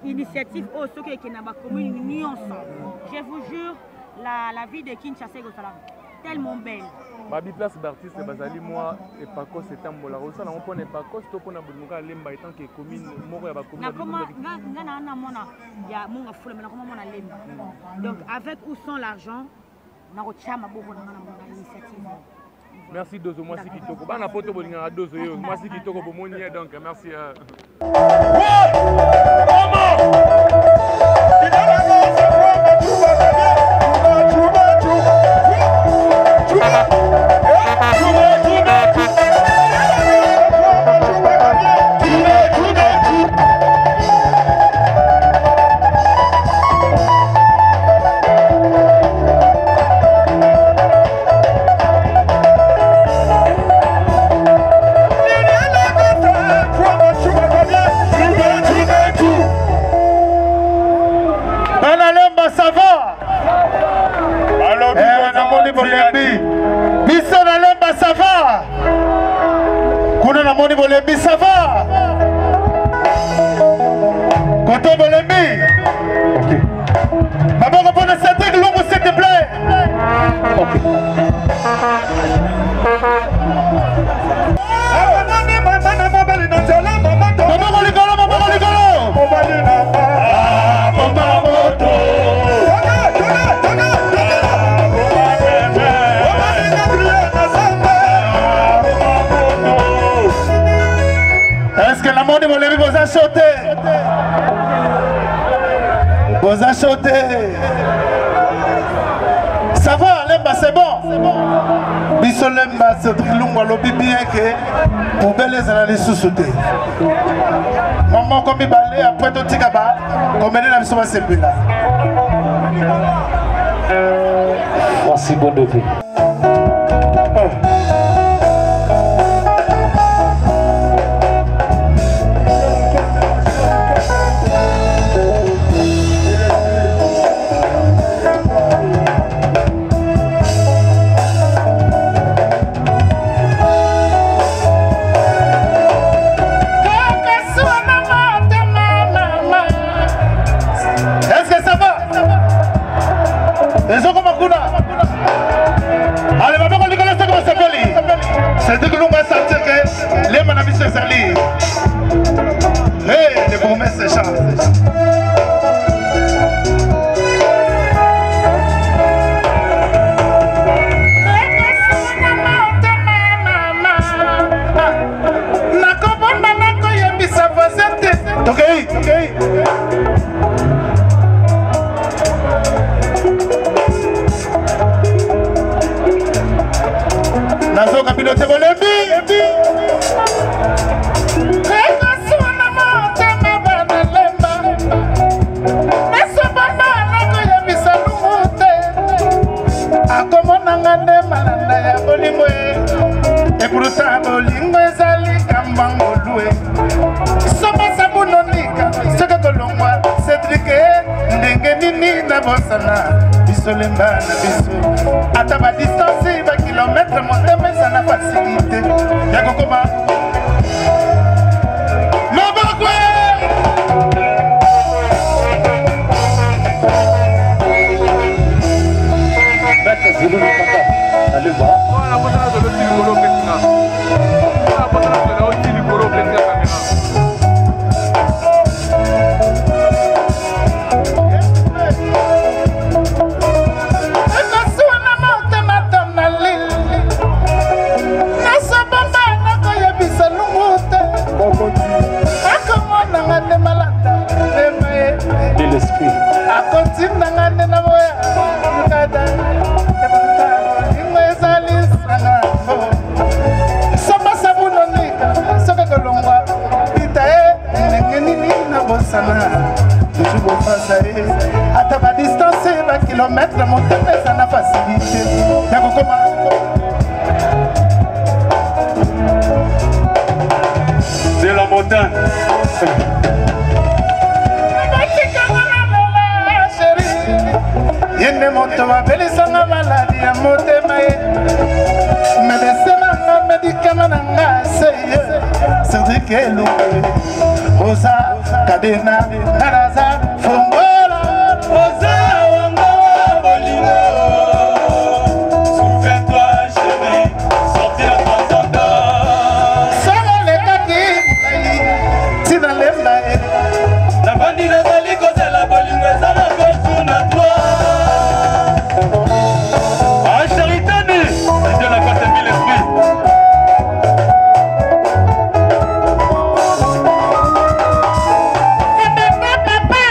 l'initiative au ceux qui est dans la commune unis ensemble. Je vous jure, la vie de Kinshasa est tellement belle. Babi place d'artiste bazali moi et Paco c'est un mola rosa na on pone Paco to pona bulunga Lemba étant que commune moko ya ba commune. Na comment na mona ya monga fula na comment mona Lemba. Donc avec où sont l'argent na rochama boko na initiative. Merci Dozo moi si kitoko. Bana poto bolinga Dozo yo moi si kitoko bomoni donc merci. From a namoni bolembi biso na lemba ça va kuna namoni bolembi ça va côté bolembi ok maboko mpona Cédric Lungu s'il te plaît ok est-ce que la monde voulait vous acheter? Vous acheter. Ça va, Lemba, c'est bon. Biso Lemba, c'est Trilungu, alobi bien que pour belles analyses sous-souté. Maman, comme il balait, après tout le gaba, comme elle est là, c'est plus là. Merci, bon devis. C'est que l'on va sentir que les manabis se salissent. Hey, les promesses se chantent. Nazo kapilote bolembi Rekasuna mote mabana lemba Meso baba nako ya bisalumute Akomona ngande malanda ya bolimwe E puruta bolimwe zali kambango lue Soba sabunonika Seka kolongwa Cédric ndenge nini na bosana Biso lemba na biso Ata ba distance ba kilometre motema na facilité ya kokoma Mabakwe Bête Zulu Kaka allez voir voilà pour ça le petit golo petina voilà pour ça le petit golo petina Ata ba distance ba kilomètre monter ça na facilité ya kokoma de la montagne yende moto ba belisanga maladi ya motema ye medecin na médicament na ngase Cédric Lungu Rosa Cadena Naraza Fongola Rosa Wanga Bolino souviens-toi chérie sortir à 300 ans Solo le kaki Tina Lemba La bandi nazali koza la bolingo ezala kosu na toi Ah Charitane Dieu n'a pas mis l'esprit Papa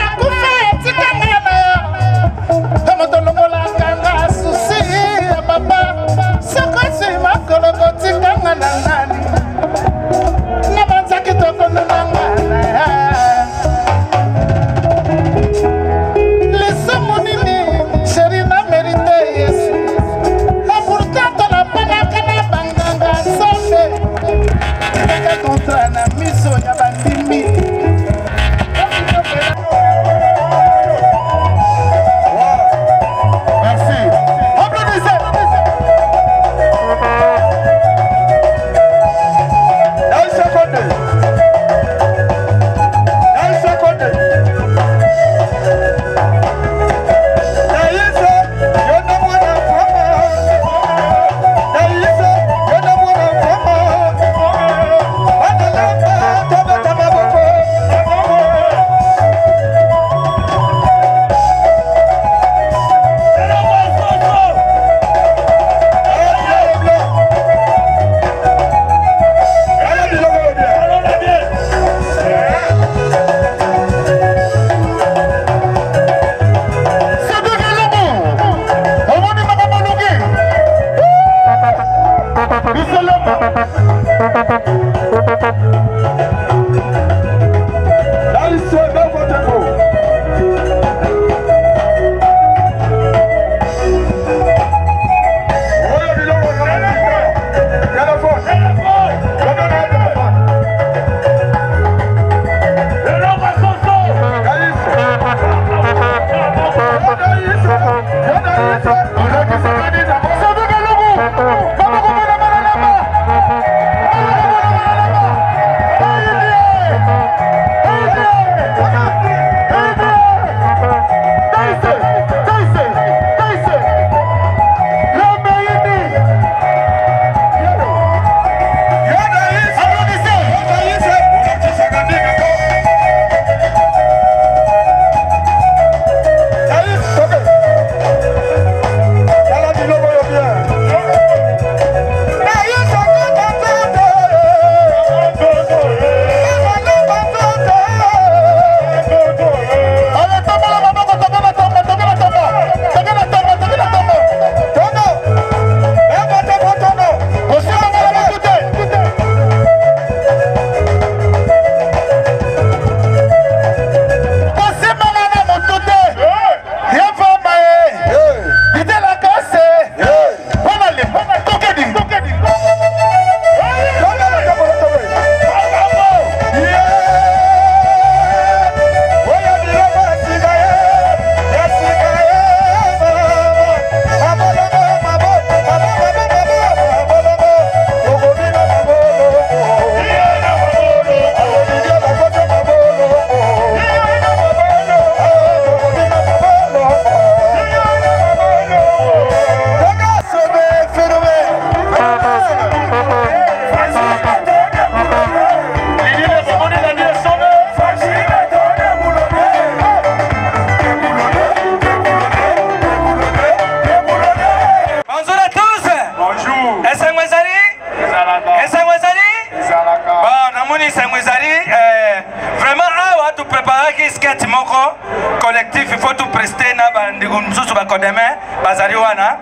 collectif, il faut tout prester na bandigunsousu bakodeme bazariwana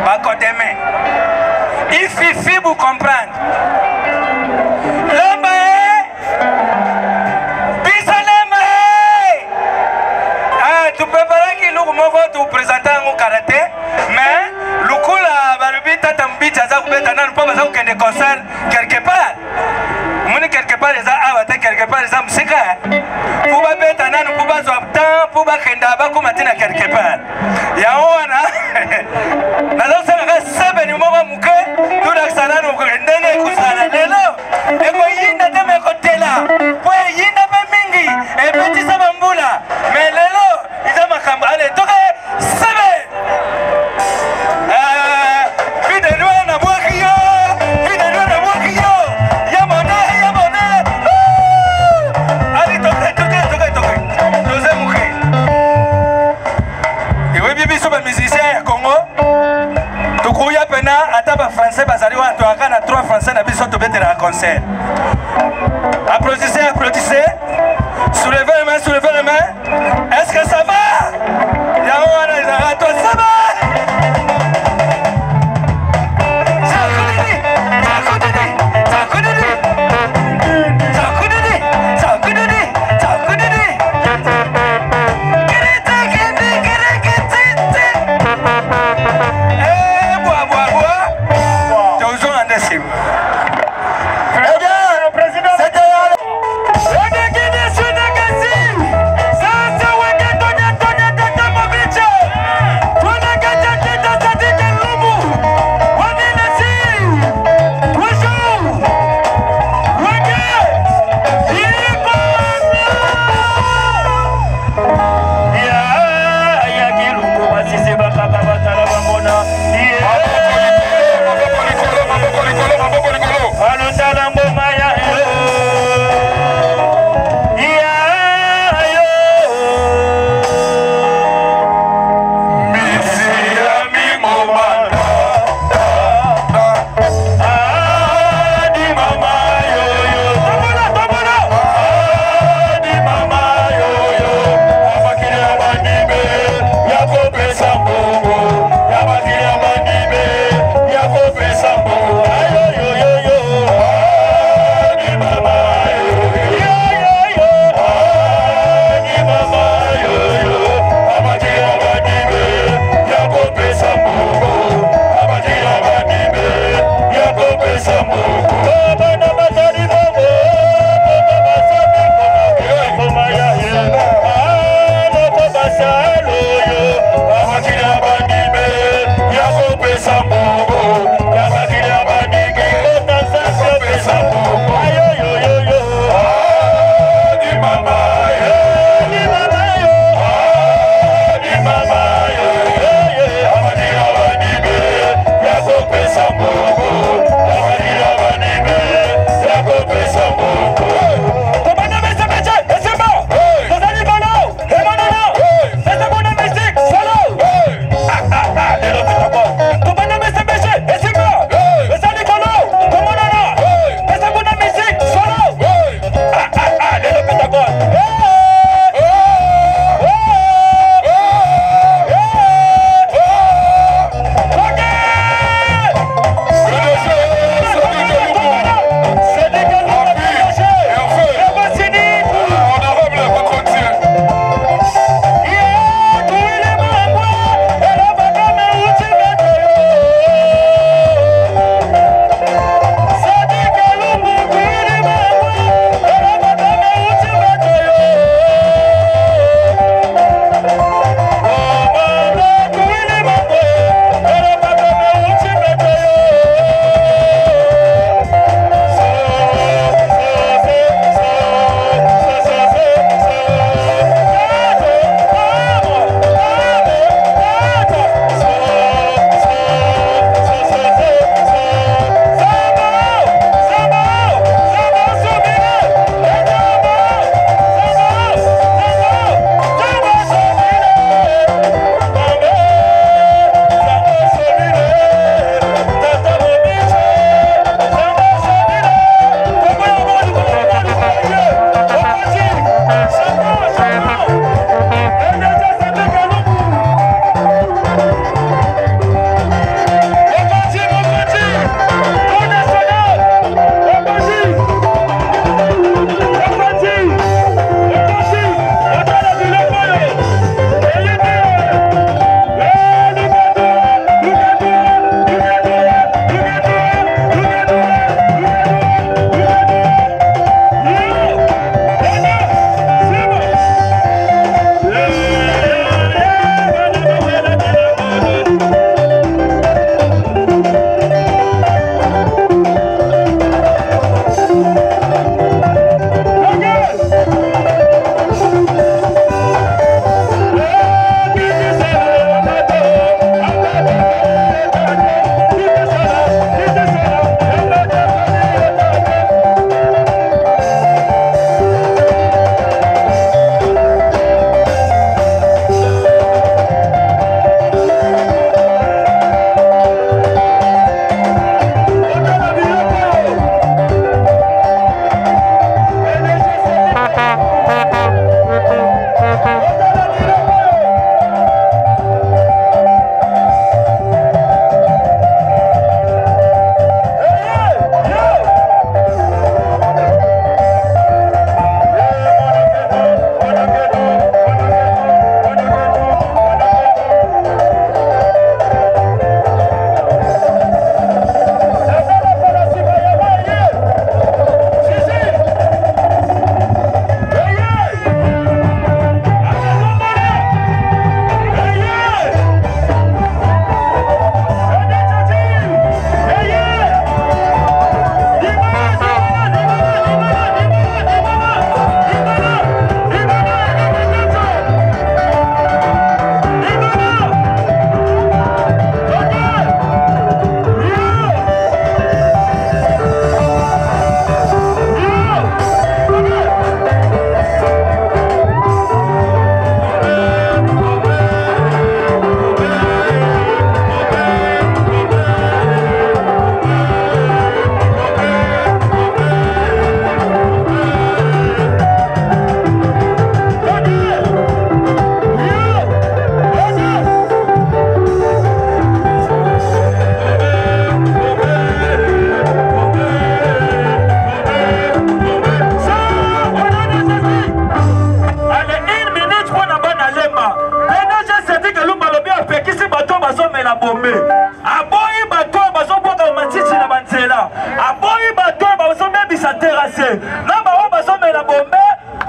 bakodeme. Il suffit vous comprendre. Tu prépares qui nous tu présenter un karaté, mais le coup là, barubi tatambi jaza kubeta na pas besoin que des concerts quelque part. Moni quelque part les a quelque part les amsika. Pour ba beta na pour ba zoptan, pour ba kenda ba kumatina quelque part. Ya ona. Na zo sanga sebe ni moba muke, tu na sana no ndene kusana lelo. Eko yinda teme kotela. Kwa yinda be mingi, e petit sabambula. Mais lelo allez, toquez, savez. Fidèle na boakio, fidèle na boakio. Yamone. Allez, toquez. Deuxième mouché. Et oui, bibi sur les musiciens Congo. Tu crois pena à table français, basari wa tu as na 3 français na biso to bete na concert. Applaudissez. Soulevez les mains. Est-ce que ça va? Eh bien, le président, c'était là. Aboyi bato bazombe bisa terrasse. Na ba bazombe la bombe.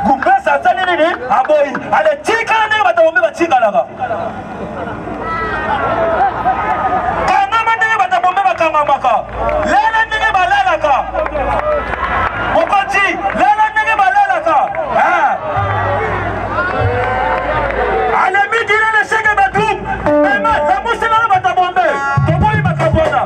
Goumbe ça ça nini aboyi. Ale tika ne bato bombe ba tika là. Kana mande bato bombe ba kanga maka. Lela nini ba lela ka. Mokonzi lela nini ba lela ka. Ah. Ale midi le sege badou. Mema la musela na bato bombe. Toboyi makabona.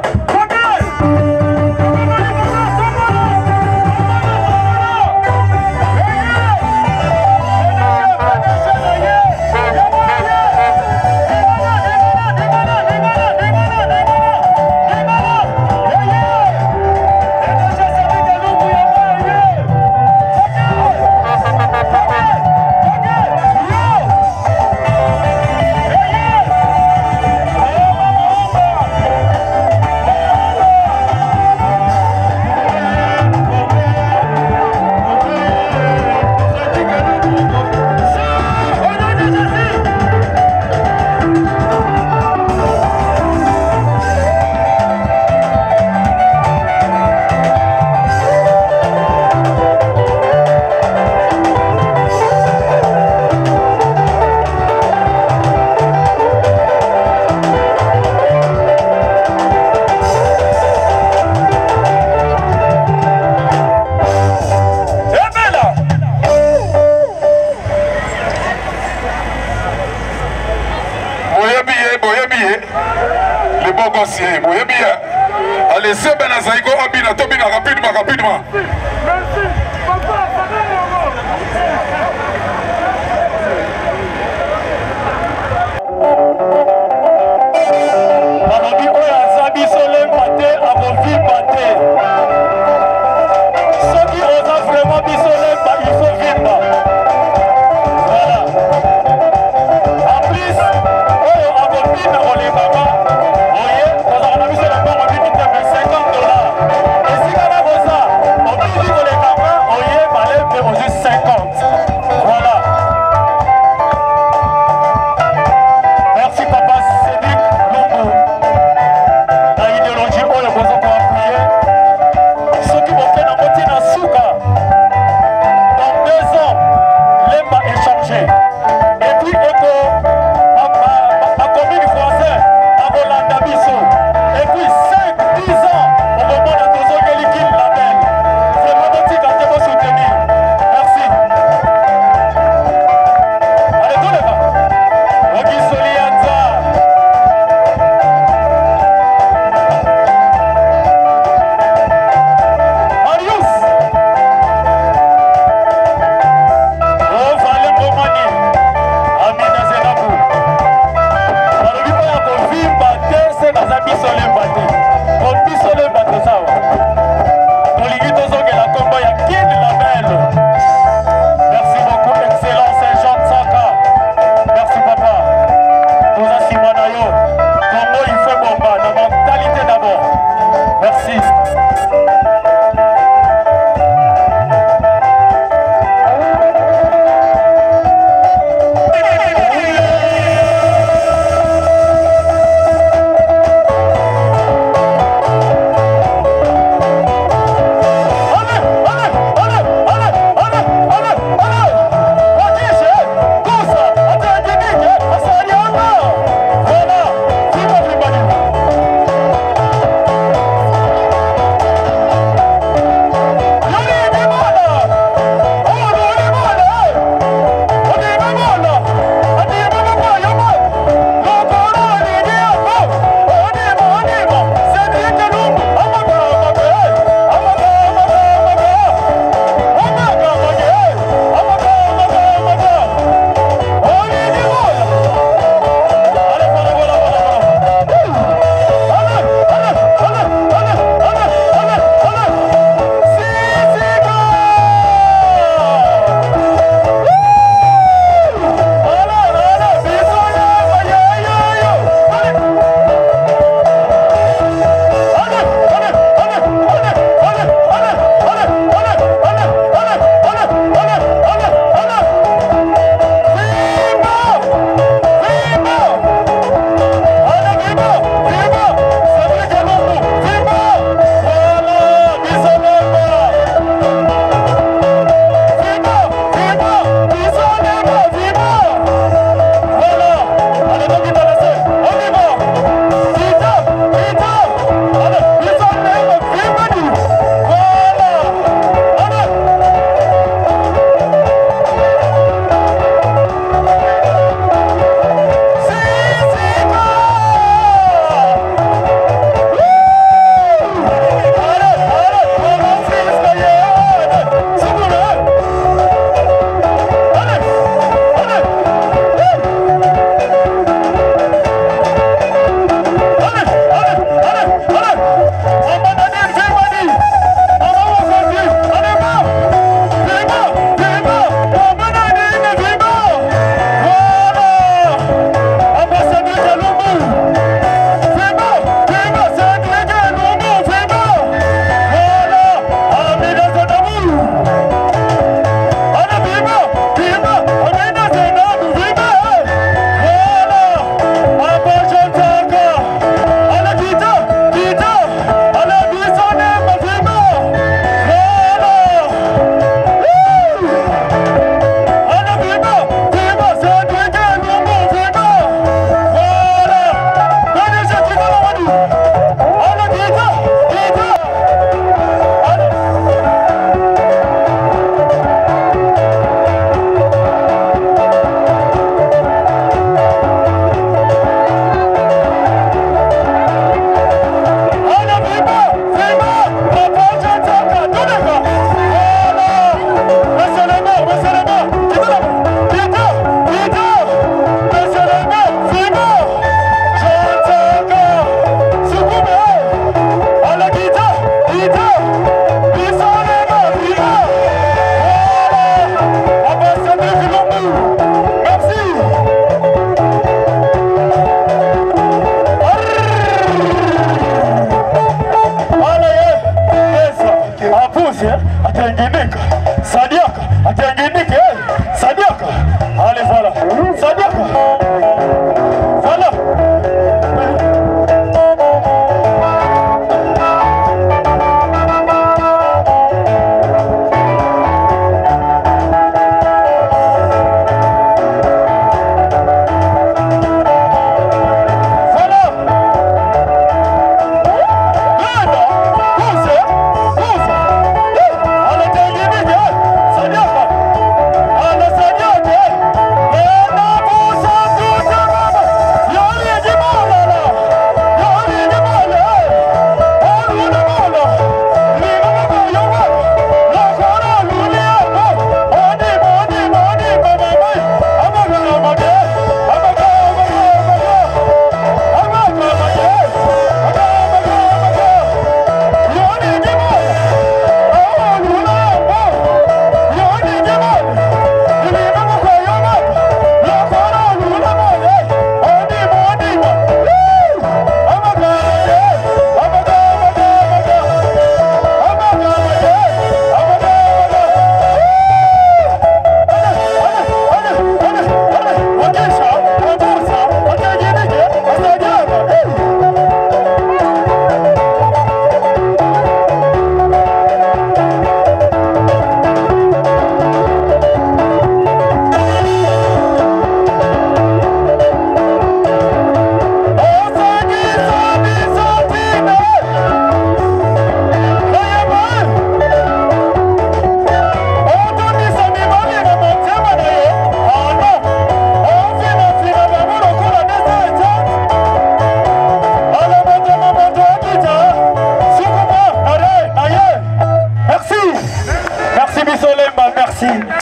Allez, c'est bien, Zaïgo, rapidement. Merci.